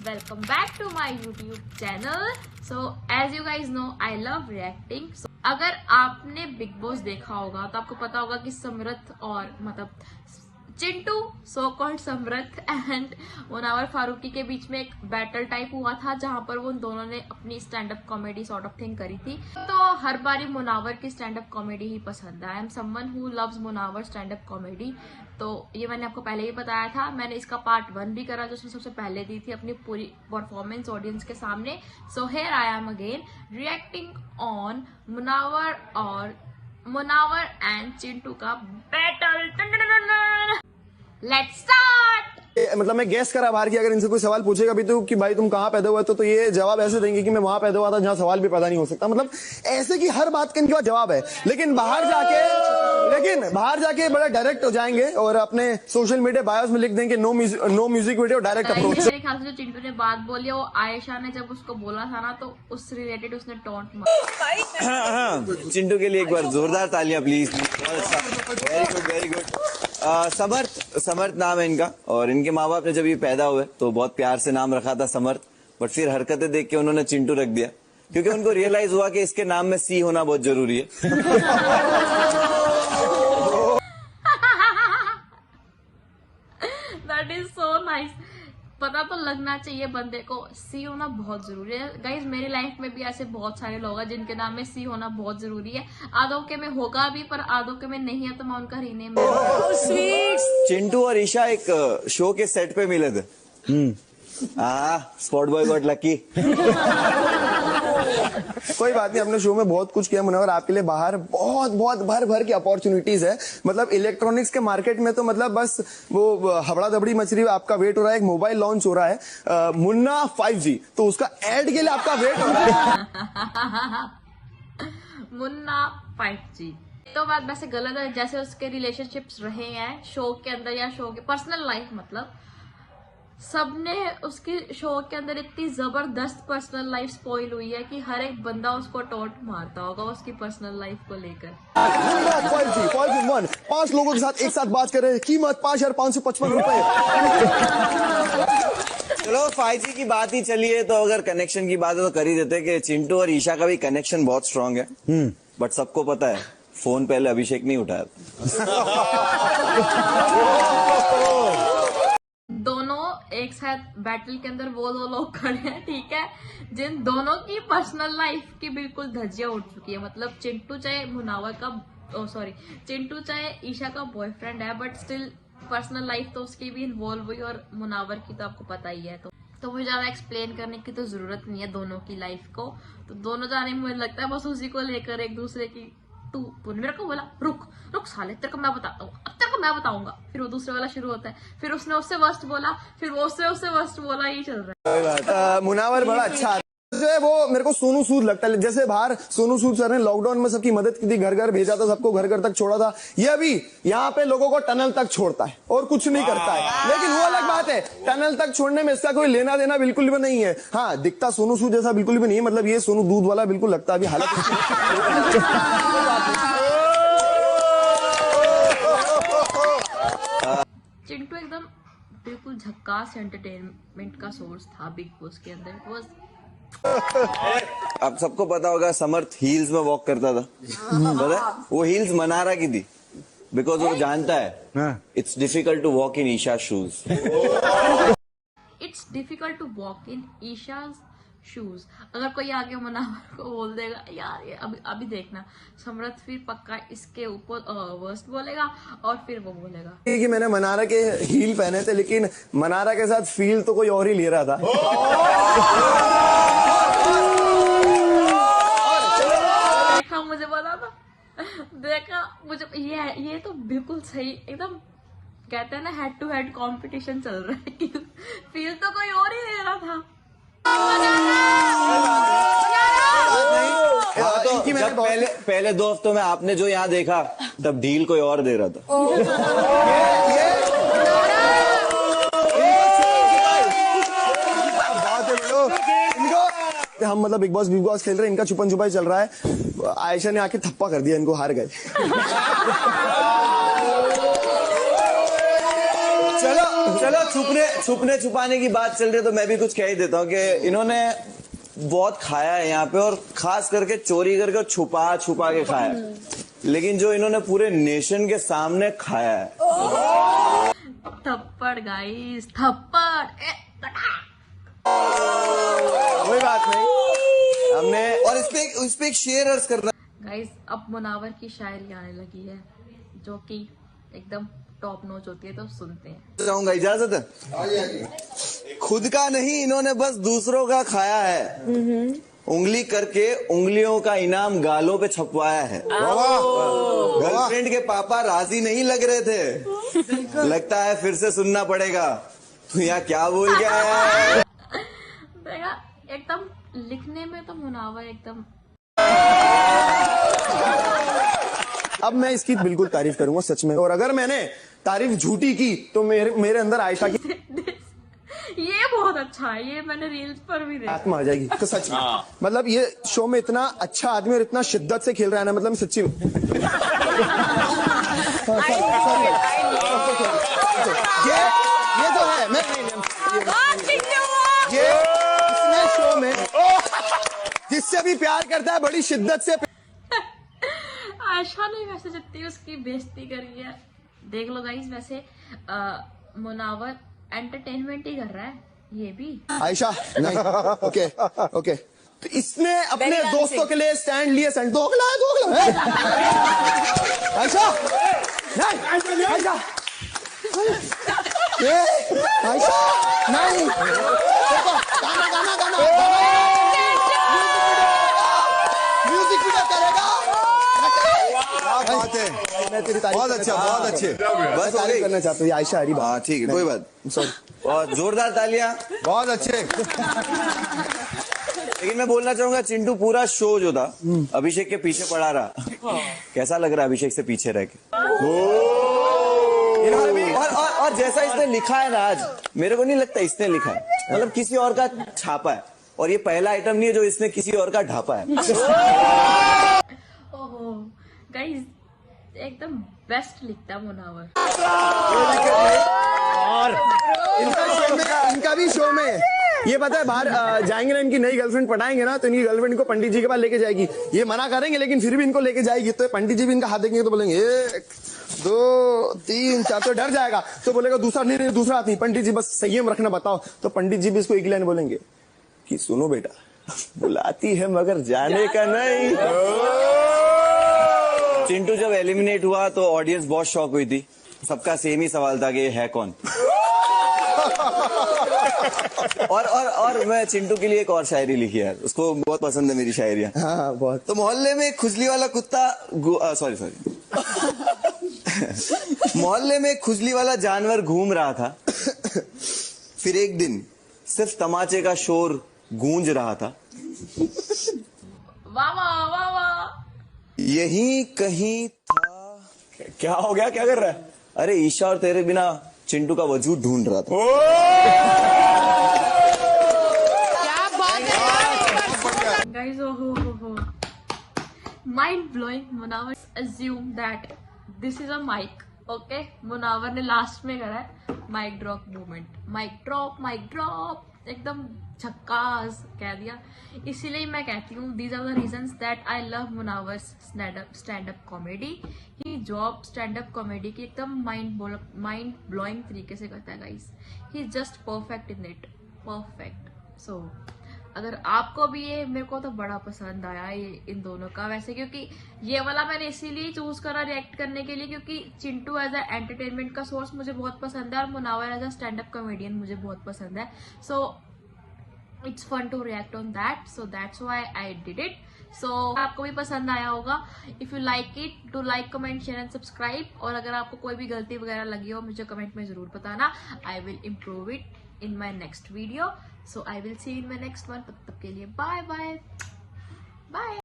welcome back to my YouTube channel. So as you guys know, I love reacting. So, अगर आपने big boss देखा होगा तो आपको पता होगा कि समृत और मतलब Chintu so called Samarth and Munawar Faruqui के बीच में एक बैटल टाइप हुआ था जहां पर वो दोनों ने अपनी stand up comedy sort of thing करी थी। तो हर बारी मुनावर की स्टैंड अप कॉमेडी ही पसंद है। I am someone who loves Munawar stand up comedy. तो ये मैंने आपको पहले ही बताया था। मैंने इसका पार्ट 1 भी करा जो उसने सबसे पहले दी थी अपनी पूरी परफॉर्मेंस ऑडियंस के सामने। So here I am again reacting on Munawar and Chintu का बैटल। Let's start. मतलब मैं गेस करा बाहर की, अगर इनसे कोई सवाल पूछेगा भी तो कि भाई तुम कहाँ पैदा हुए तो ये जवाब ऐसे देंगे कि मैं वहां पैदा हुआ था जहां सवाल भी पैदा नहीं हो सकता। मतलब ऐसे कि हर बात का इनके पास जवाब है, लेकिन बाहर जाके बड़ा डायरेक्ट हो जाएंगे और अपने सोशल मीडिया बायोस में लिख देंगे no music video direct approach. मेरे ख्याल से जो चिंटू ने बात बोली है वो आयशा ने जब उसको बोला था ना तो उससे रिलेटेड उसने टॉन्ट मारा। चिंटू के लिए एक बार जोरदार तालियां प्लीज। Very good. समर्थ नाम है इनका और इनके माँ बाप ने जब ये पैदा हुए तो बहुत प्यार से नाम रखा था समर्थ, बट फिर हरकतें देख के उन्होंने चिंटू रख दिया क्योंकि उनको रियलाइज हुआ कि इसके नाम में सी होना बहुत जरूरी है। That is so nice. पता तो लगना चाहिए बंदे को, सी होना बहुत जरूरी है। गाइज मेरी लाइफ में भी ऐसे बहुत सारे लोग हैं जिनके नाम में सी होना बहुत जरूरी है। आधों के में होगा भी पर आधों के में नहीं है तो मैं उनका रीनेम चिंटू और ईशा एक शो के सेट पे मिले थे। Spot boy got lucky. कोई बात नहीं, अपने शो में बहुत कुछ किया मुनावर आपके लिए। बाहर बहुत भर की अपॉर्चुनिटीज है। मतलब इलेक्ट्रॉनिक्स के मार्केट में तो मतलब बस वो हबड़ा दबड़ी मछली आपका वेट हो रहा है। एक मोबाइल लॉन्च हो रहा है मुन्ना 5G, तो उसका एड के लिए आपका वेट हो रहा है। मुन्ना 5G तो बात वैसे गलत है। जैसे उसके रिलेशनशिप्स रहे हैं शो के अंदर या शो के पर्सनल लाइफ, मतलब सबने उसकी शो के अंदर इतनी जबरदस्त पर्सनल लाइफ स्पॉइल हुई है कि हर एक बंदा उसको टॉन्ट मारता होगा उसकी पर्सनल लाइफ को लेकर। 5 लोगों के साथ एक साथ बात कर रहे हैं, कीमत 5,555 रुपए। चलो 5G की बात ही चली है तो अगर कनेक्शन की बात है तो कर ही देते कि चिंटू और ईशा का भी कनेक्शन बहुत स्ट्रांग है। बट सबको पता है फोन पहले अभिषेक नहीं उठाया। दोनों एक साथ बैटल के अंदर वो 2 लोग खड़े हैं, ठीक है, जिन दोनों की पर्सनल लाइफ की बिल्कुल धज्जियां उड़ चुकी है। मतलब चिंटू चाहे ईशा का बॉयफ्रेंड है बट स्टिल पर्सनल लाइफ तो उसकी भी इन्वॉल्व हुई और मुनावर की तो आपको पता ही है। तो मुझे ज्यादा एक्सप्लेन करने की तो जरूरत नहीं है दोनों की लाइफ को। तो दोनों जाने मुझे लगता है बस उसी को लेकर एक दूसरे की तूने मेरे को बोला रुक साले तेरे को मैं बताता हूँ, अब तेरे को मैं बताऊंगा। फिर वो दूसरे वाला शुरू होता है, फिर उसने उससे वर्स्ट बोला, फिर वो उससे वर्स्ट बोला, यही चल रहा है। मुनावर बड़ा अच्छा जो है वो मेरे को सोनू सूद लगता है। जैसे बाहर सोनू सूद सर ने लॉकडाउन में सबकी मदद की थी, घर भेजा था, सबको घर तक छोड़ा था। ये अभी यहाँ पे लोगों को टनल तक छोड़ता है और कुछ नहीं करता है। लेकिन वो अलग बात है, टनल तक छोड़ने में इसका कोई लेना देना बिल्कुल भी नहीं है। हाँ, दिखता सोनू सूद जैसा बिल्कुल भी नहीं है। मतलब ये सोनू दूध वाला बिल्कुल लगता है अभी हालत। चिंटू एकदम बिल्कुल झक्कास एंटरटेनमेंट का सोर्स था बिग बॉस के अंदर। इट वाज अब सबको पता होगा समर्थ हील्स में वॉक करता था। पता है वो हील्स मनारा की थी बिकॉज वो जानता है it's difficult to walk in Isha shoes. It's difficult to walk in Isha's shoes. अगर कोई आगे मुनावर को बोल देगा यार ये अभी देखना समृत फिर पक्का इसके ऊपर वर्स्ट बोलेगा और फिर वो बोलेगा कि मैंने मनारा के हील पहने थे, लेकिन मनारा के साथ फील तो कोई और ही ले रहा था। देखा मुझे बोला था, देखा मुझे ये तो बिल्कुल सही एकदम कहते हैं ना हेड टू हेड कंपटीशन चल रहा है। फील तो कोई और ही ले रहा था। तो जब पहले 2 हफ्तों में आपने जो यहाँ देखा तब डील कोई और दे रहा था। हम मतलब बिग बॉस खेल रहे हैं, इनका छुपन छुपाई चल रहा है। आयशा ने आके थप्पा कर दिया, इनको हार गए। चलो चलो छुपने छुपाने की बात चल रही है तो मैं भी कुछ कह ही देता हूँ कि इन्होंने बहुत खाया है यहाँ पे, और खास करके चोरी करके छुपा के खाया है, लेकिन जो इन्होंने पूरे नेशन के सामने खाया है, थप्पड़ गाइस, थप्पड़। कोई बात नहीं, हमने और इस पे एक शेर अर्ज करना गाइस, अब मुनावर की शायरी आने लगी है जो कि एकदम टॉप नॉच होती है, तो सुनते हैं। चाहूंगा, इजाजत है? खुद का नहीं इन्होंने बस दूसरों का खाया है, उंगली करके उंगलियों का इनाम गालों पे छपवाया है। गर्लफ्रेंड के पापा राजी नहीं लग रहे थे, लगता है फिर से सुनना पड़ेगा, तू यहाँ क्या बोल के आया है? देखा, एकदम लिखने में तो मुनावर एकदम। अब मैं इसकी बिल्कुल तारीफ करूंगा सच में, और अगर मैंने तारीफ झूठी की तो मेरे अंदर आयशा की ये बहुत अच्छा है, ये मैंने रील्स पर भी देखा। आत्मा आ जाएगी तो सच में। मतलब ये शो में इतना अच्छा आदमी और इतना शिद्दत से खेल रहा है ना, मतलब सच्ची में। ये जो है मैं ये इसमें शो में जिससे भी प्यार करता है बड़ी शिद्दत से। आयशा ने वैसे जितनी उसकी बेइज्जती करी है, देख लो गाइस। वैसे मुनावर एंटरटेनमेंट ही कर रहा है, ये भी। आयशा नहीं, ओके ओके, तो इसने अपने दोस्तों के लिए स्टैंड लिए, दोगला है। आयशा नहीं, आयशा आयशा नहीं, गाना म्यूजिक वीडियो करेगा। क्या बात है, मैं तेरी तारीफ बहुत अच्छा, बहुत अच्छे, बस हो गई। करना चाहता हूँ, ये आयशा हरी बात। हाँ ठीक है, कोई बात। सॉरी, और जोरदार तालियां, बहुत अच्छे। लेकिन मैं बोलना चाहूंगा, चिंटू पूरा शो जो था अभिषेक के पीछे पड़ा रहा। कैसा लग रहा है अभिषेक से पीछे रह के? और जैसा इसने लिखा है ना आज, मेरे को नहीं लगता इसने लिखा है, मतलब किसी और का छापा है, और ये पहला आइटम नहीं है जो इसने किसी और का ढापा है। ओहो गाइस, एकदम बेस्ट लिखता है मुनावर। और इनका भी शो में ये पता है, बाहर जाएंगे ना, इनकी नई गर्लफ्रेंड पटाएंगे ना, तो इनकी गर्लफ्रेंड को पंडित जी के पास लेके जाएगी। ये मना करेंगे लेकिन फिर भी इनको लेके जाएगी, तो पंडित जी भी इनका हाथ देखेंगे तो बोलेंगे 1 2 3 4, तो डर जाएगा, तो बोलेगा दूसरा नहीं, दूसरा हाथ नहीं, पंडित जी बस संयम रखना बताओ, तो पंडित जी भी इसको एक लाइन बोलेंगे कि सुनो बेटा, बुलाती है मगर जाने का नहीं। चिंटू जब एलिमिनेट हुआ तो ऑडियंस बहुत शॉक हुई थी, सबका सेम ही सवाल था कि ये है कौन। और मैं चिंटू के लिए एक और शायरी लिखी है, उसको बहुत पसंद है मेरी शायरियां। हाँ बहुत। तो मोहल्ले में खुजली वाला कुत्ता, सॉरी मोहल्ले में खुजली वाला जानवर घूम रहा था, फिर एक दिन सिर्फ तमाचे का शोर गूंज रहा था। वाह वाह वाह वाह। यही कहीं था। क्या हो गया, क्या कर रहा है? अरे ईशा और तेरे बिना चिंटू का वजूद ढूंढ रहा था। क्या बात है गाइस, ओहो mind blowing. Munawar assume that this is a mic, okay. Munawar ने लास्ट में करा है mic drop movement, mic drop एकदम झक्कास कह दिया। इसीलिए मैं कहती हूँ these are the reasons that I love Munawar stand up comedy. He job stand up comedy की एकदम माइंड ब्लोइंग तरीके से करता है guys. He is just perfect in it, perfect. So अगर आपको भी ये, मेरे को तो बड़ा पसंद आया ये इन दोनों का वैसे, क्योंकि ये वाला मैंने इसीलिए चूज करा रिएक्ट करने के लिए क्योंकि चिंटू एज अ एंटरटेनमेंट का सोर्स मुझे बहुत पसंद है और Munawar as a stand up comedian मुझे बहुत पसंद है। So it's fun to react on that, so that's why I did it. So आपको भी पसंद आया होगा। If you like it, do like, comment, share and subscribe. और अगर आपको कोई भी गलती वगैरह लगी हो मुझे कमेंट में जरूर बताना। I will improve it in my next video, so I will see you in my next one. तब तक के लिए bye bye.